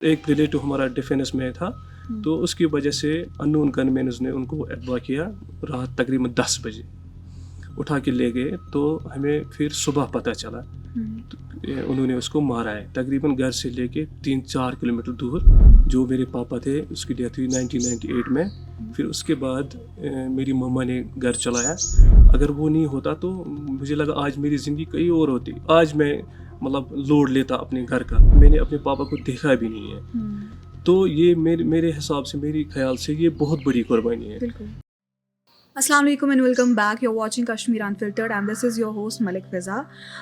ایک ریلیٹو ہمارا ڈیفینس میں تھا تو اس کی وجہ سے انون گن مینز نے ان کو اغوا کیا رات تقریباً 10 بجے اٹھا کے لے گئے. تو ہمیں پھر صبح پتہ چلا انہوں نے اس کو مارا ہے تقریباً گھر سے لے کے 3-4 کلومیٹر دور. جو میرے پاپا تھے اس کی ڈیتھ ہوئی 1998 میں. پھر اس کے بعد میری مما نے گھر چلایا. اگر وہ نہیں ہوتا تو مجھے لگا آج میری زندگی کئی اور ہوتی. آج میں مطلب لوڈ لیتا اپنے گھر کا. میں نے اپنے پاپا کو دیکھا بھی نہیں ہے. تو یہ میرے حساب سے میری خیال سے یہ بہت بڑی قربانی ہے. بالکل. السلام علیکم and welcome back. You watching Kashmir infiltrated and this is your host Malik Fiza.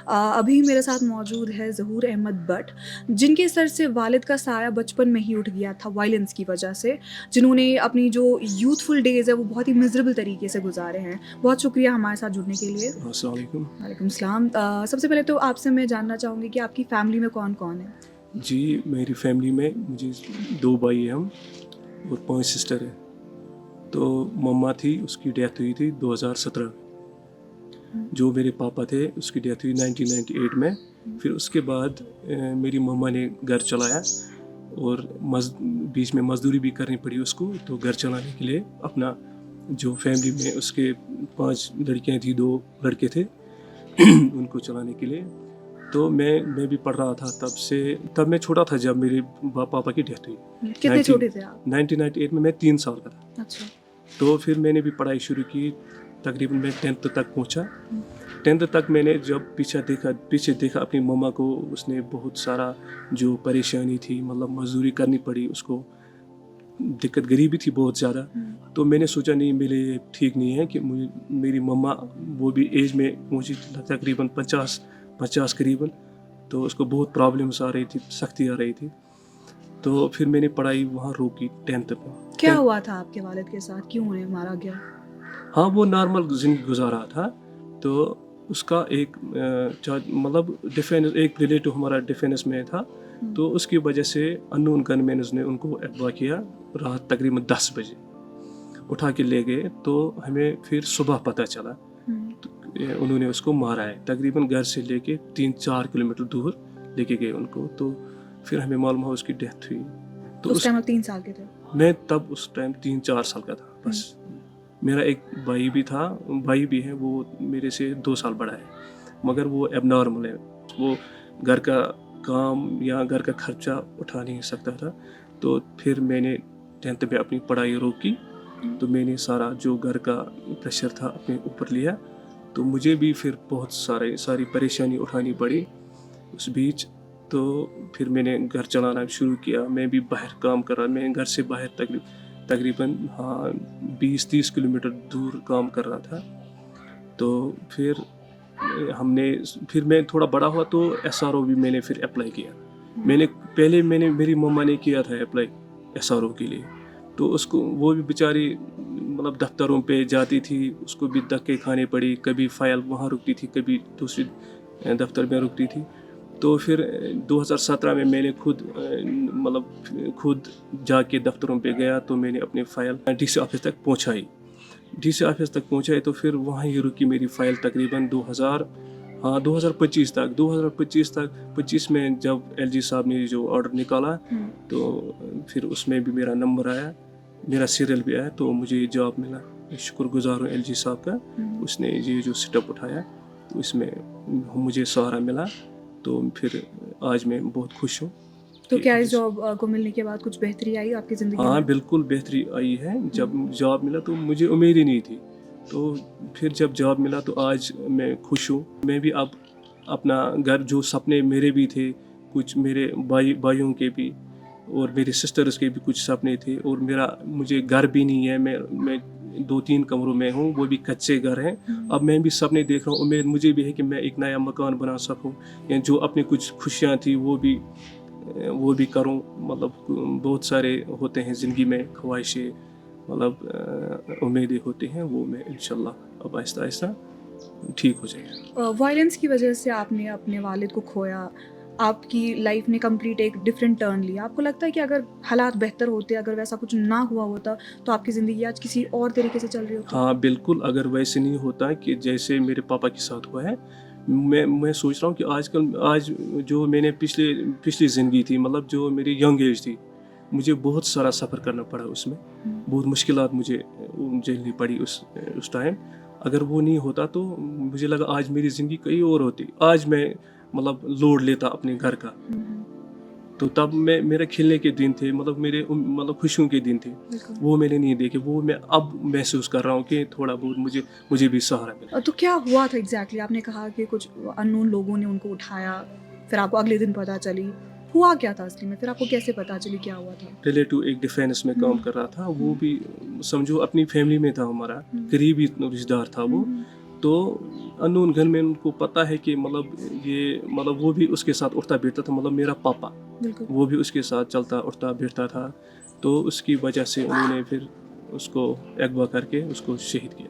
ابھی میرے ساتھ موجود ہے ظہور احمد بٹ، جن کے سر سے والد کا سایہ بچپن میں ہی اٹھ گیا تھا وائلنس کی وجہ سے، جنہوں نے اپنی جو یوتھفل ڈیز ہے وہ بہت ہی میزریبل طریقے سے گزارے ہیں. بہت شکریہ ہمارے ساتھ جڑنے کے لیے. السلام علیکم. وعلیکم السلام. سب سے پہلے تو آپ سے میں جاننا چاہوں گی کہ آپ کی فیملی میں کون کون ہے؟ جی میری فیملی میں مجھے 2 بھائی ہیں ہم اور 5 سسٹر ہیں. تو مما تھی اس کی ڈیتھ ہوئی تھی 2017 میں. جو میرے پاپا تھے اس کی ڈیتھ ہوئی 1998 میں. پھر اس کے بعد میری مما نے گھر چلایا اور بیچ میں مزدوری بھی کرنی پڑی اس کو. تو گھر چلانے کے لیے اپنا جو فیملی میں اس کے 5 لڑکیاں تھیں 2 لڑکے تھے ان کو چلانے کے لیے. تو میں بھی پڑھ رہا تھا تب میں چھوٹا تھا جب میرے پاپا کی ڈیتھ ہوئی. کتنے چھوٹے تھے آپ؟ 1998 میں 3 سال کا تھا. اچھا. تو پھر میں نے بھی پڑھائی شروع کی. تقریباً میں 10th تک پہنچا. 10th تک میں نے جب پیچھے دیکھا اپنی مما کو. اس نے بہت سارا جو پریشانی تھی مطلب مزدوری کرنی پڑی اس کو. دقت غریبی تھی بہت زیادہ. تو میں نے سوچا نہیں میرے لیے ٹھیک نہیں ہے کہ میری مما وہ بھی ایج میں پہنچی تقریباً 50 قریباً. تو اس کو بہت پرابلمس آ رہی تھی، سختی آ رہی تھی. تو پھر میں نے پڑھائی وہاں روکی 10th میں. کیا ہوا تھا آپ کے والد کے ساتھ؟ کیوں انہیں مارا گیا؟ ہاں وہ نارمل زندگی گزار رہا تھا. تو اس کا ایک مطلب ایک ریلیٹو ہمارا ڈیفینس میں تھا. تو اس کی وجہ سے انون گن مینز نے ان کو اغوا کیا رات تقریباً 10 بجے اٹھا کے لے گئے. تو ہمیں پھر صبح پتہ چلا انہوں نے اس کو مارا ہے تقریباً گھر سے لے کے 3-4 کلومیٹر دور لے کے گئے ان کو. تو پھر ہمیں معلوم ہوا اس کی ڈیتھ ہوئی. تو اس ٹائم آپ 3 سال کے تھے؟ میں تب اس ٹائم 3-4 سال کا تھا بس. میرا ایک بھائی بھی تھا، بھائی بھی ہے وہ میرے سے 2 سال بڑا ہے مگر وہ اب نارمل ہے. وہ گھر کا کام یا گھر کا خرچہ اٹھا نہیں سکتا تھا. تو پھر میں نے 10th میں اپنی پڑھائی روکی. تو میں نے سارا جو گھر کا پریشر تھا اپنے اوپر لیا. تو مجھے بھی پھر بہت ساری پریشانی اٹھانی پڑی اس بیچ. تو پھر میں نے گھر چلانا شروع کیا. میں بھی باہر کام کر رہا. میں گھر سے باہر تقریباً 20-30 کلومیٹر دور کام کر رہا تھا. تو پھر میں تھوڑا بڑا ہوا تو SRO بھی میں نے پھر اپلائی کیا. میری مما نے کیا تھا اپلائی SRO کے لیے. تو اس کو وہ بھی بیچاری مطلب دفتروں پہ جاتی تھی. اس کو بھی دھکے کھانے پڑی. کبھی فائل وہاں رکتی تھی کبھی دوسری دفتر میں رکتی تھی. تو پھر 2017 میں نے خود جا کے دفتروں پہ گیا. تو میں نے اپنی فائل DC آفس تک پہنچائی. تو پھر وہاں ہی رکی میری فائل تقریباً 2025 تک. 2025 میں جب LG صاحب نے جو آرڈر نکالا تو پھر اس میں بھی میرا نمبر آیا، میرا سیریل بھی آیا. تو مجھے جاب ملا. شکر گزار ہوں LG صاحب کا. اس نے یہ جو سٹیپ اٹھایا تو اس میں مجھے سہارا ملا. تو پھر آج میں بہت خوش ہوں. تو کیا اس جاب کو ملنے کے بعد کچھ بہتری آئی آپ کی زندگی میں؟ ہاں بالکل بہتری آئی ہے. جب جاب ملا تو مجھے امید ہی نہیں تھی. تو پھر جب جاب ملا تو آج میں خوش ہوں. میں بھی اب اپنا گھر جو سپنے میرے بھی تھے، کچھ میرے بھائیوں کے بھی اور میری سسٹرز کے بھی کچھ سپنے تھے. اور مجھے گھر بھی نہیں ہے. میں 2-3 کمروں میں ہوں، وہ بھی کچے گھر ہیں. اب میں بھی سپنے دیکھ رہا ہوں. امید مجھے بھی ہے کہ میں ایک نیا مکان بنا سکوں یا جو اپنی کچھ خوشیاں تھیں وہ بھی کروں. مطلب بہت سارے ہوتے ہیں زندگی میں خواہشیں، مطلب امیدیں ہوتی ہیں. وہ میں انشاءاللہ اب آہستہ آہستہ ٹھیک ہو جائے گا. وائلنس کی وجہ سے آپ نے اپنے والد کو کھویا. آپ کی لائف نے کمپلیٹ ایک ڈفرینٹ ٹرن لیا. آپ کو لگتا ہے کہ اگر حالات بہتر ہوتے، اگر ویسا کچھ نہ ہوا ہوتا تو آپ کی زندگی آج کسی اور طریقے سے چل رہی ہوتی؟ ہاں بالکل. اگر ویسے نہیں ہوتا کہ جیسے میرے پاپا کے ساتھ ہوا ہے میں سوچ رہا ہوں کہ آج جو میں نے پچھلی زندگی تھی، مطلب جو میری ینگ ایج تھی، مجھے بہت سارا سفر کرنا پڑا اس میں، بہت مشکلات مجھے جھیلنی پڑی اس ٹائم. اگر وہ نہیں ہوتا تو مجھے لگا آج میری زندگی کئی اور ہوتی. آج میں مطلب لوڈ لیتا اپنے گھر کا. تو تب میرے کھیلنے کے دن تھے، مطلب میرے مطلب خوشیوں کے دن تھے، وہ میں نے نہیں دیکھے. وہ میں اب محسوس کر رہا ہوں کہ تھوڑا بہت مجھے بھی سہارا ملا. تو کیا ہوا تھا ایگزیکٹلی؟ آپ نے کہا کہ کچھ اننون لوگوں نے ان کو اٹھایا، پھر آپ کو اگلے دن پتہ چلی. ہوا کیا تھا اصلی میں؟ پھر آپ کو کیسے پتہ چلی کیا ہوا تھا؟ ریلیٹو ایک ڈیفینس میں کام کر رہا تھا، وہ بھی سمجھو اپنی فیملی میں تھا، ہمارا قریبی رشتہ دار تھا وہ. تو انون گن میں ان کو پتہ ہے کہ مطلب وہ بھی اس کے ساتھ اٹھتا بیٹھتا تھا، مطلب میرا پاپا وہ بھی اس کے ساتھ چلتا اٹھتا بیٹھتا تھا. تو اس کی وجہ سے انہوں نے پھر اس کو اغوا کر کے اس کو شہید کیا.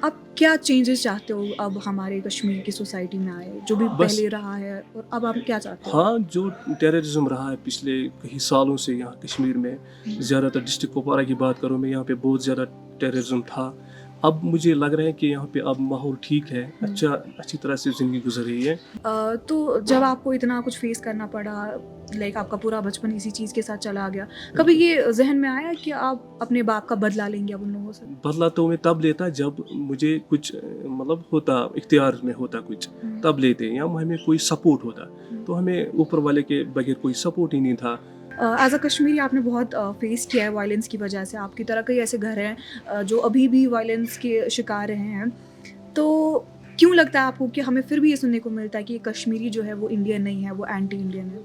آپ کیا چینجز چاہتے ہو اب ہمارے کشمیر کی سوسائٹی میں آئے، جو بھی پہلے رہا ہے، اور اب آپ کیا چاہتے ہو؟ ہاں، جو ٹیررزم رہا ہے پچھلے کئی سالوں سے یہاں کشمیر میں، زیادہ تر ڈسٹرکٹ کپوارہ کی بات کروں میں، یہاں پہ بہت زیادہ ٹیررزم تھا. اب مجھے لگ رہا ہے کہ یہاں پہ اب ماحول ٹھیک ہے، اچھی طرح سے زندگی گزر رہی ہے. تو جب آپ کو اتنا کچھ فیس کرنا پڑا، لائک آپ کا پورا بچپن اسی چیز کے ساتھ چلا گیا، کبھی یہ ذہن میں آیا کہ آپ اپنے باپ کا بدلہ لیں گے اب ان لوگوں سے؟ بدلہ تو میں تب لیتا جب مجھے کچھ مطلب ہوتا، اختیار میں ہوتا کچھ، تب لیتے. یا ہمیں کوئی سپورٹ ہوتا، تو ہمیں اوپر والے کے بغیر کوئی سپورٹ ہی نہیں تھا. ایز اے کشمیری آپ نے بہت فیس کیا ہے وائلنس کی وجہ سے. آپ کی طرح کئی ایسے گھر ہیں جو ابھی بھی وائلنس کے شکار رہے ہیں. تو کیوں لگتا ہے آپ کو کہ ہمیں پھر بھی یہ سننے کو ملتا ہے کہ کشمیری جو ہے وہ انڈین نہیں ہے، وہ اینٹی انڈین ہے؟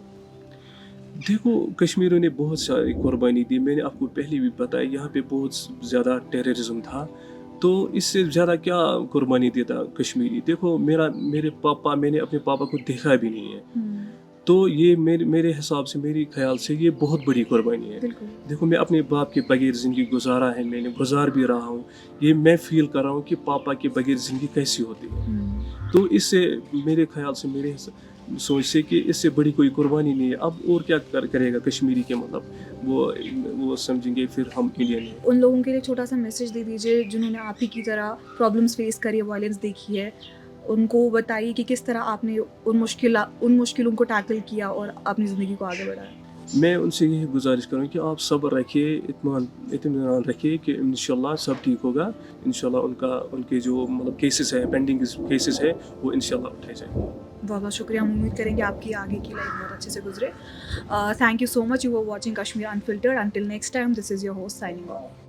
دیکھو، کشمیریوں نے بہت ساری قربانی دی. میں نے آپ کو پہلے بھی بتایا، یہاں پہ بہت زیادہ ٹیررزم تھا. تو اس سے زیادہ کیا قربانی دیتا کشمیری؟ دیکھو، میں نے اپنے پاپا کو دیکھا بھی نہیں ہے. تو یہ میرے حساب سے، میرے خیال سے یہ بہت بڑی قربانی ہے. دیکھو، میں اپنے باپ کے بغیر زندگی گزارا ہے، میں نے گزار بھی رہا ہوں. یہ میں فیل کر رہا ہوں کہ پاپا کے بغیر زندگی کیسی ہوتی ہے. تو اس سے میرے خیال سے، میرے سوچ سے، کہ اس سے بڑی کوئی قربانی نہیں ہے. اب اور کیا کرے گا کشمیری کے، مطلب وہ سمجھیں گے پھر ہم انڈین ہیں. ان لوگوں کے لیے چھوٹا سا میسج دے دیجیے جنہوں نے آپ ہی کی طرح پرابلمس فیس کری ہے، وائلنس دیکھی ہے. ان کو بتائیے کہ کس طرح آپ نے ان مشکلوں کو ٹیکل کیا اور اپنی زندگی کو آگے بڑھایا. میں ان سے یہی گزارش کروں کہ آپ صبر رکھیے، اطمینان رکھیے کہ انشاءاللہ سب ٹھیک ہوگا. انشاءاللہ ان کے جو مطلب کیسز ہیں، پینڈنگ کیسز ہیں، وہ انشاءاللہ اٹھائے جائیں گے. بہت بہت شکریہ. ہم امید کریں گے آپ کی آگے کی لائف بہت اچھے سے گزرے. Thank you so much. You are watching Kashmir infiltrated. Until next time, this is your host signing of.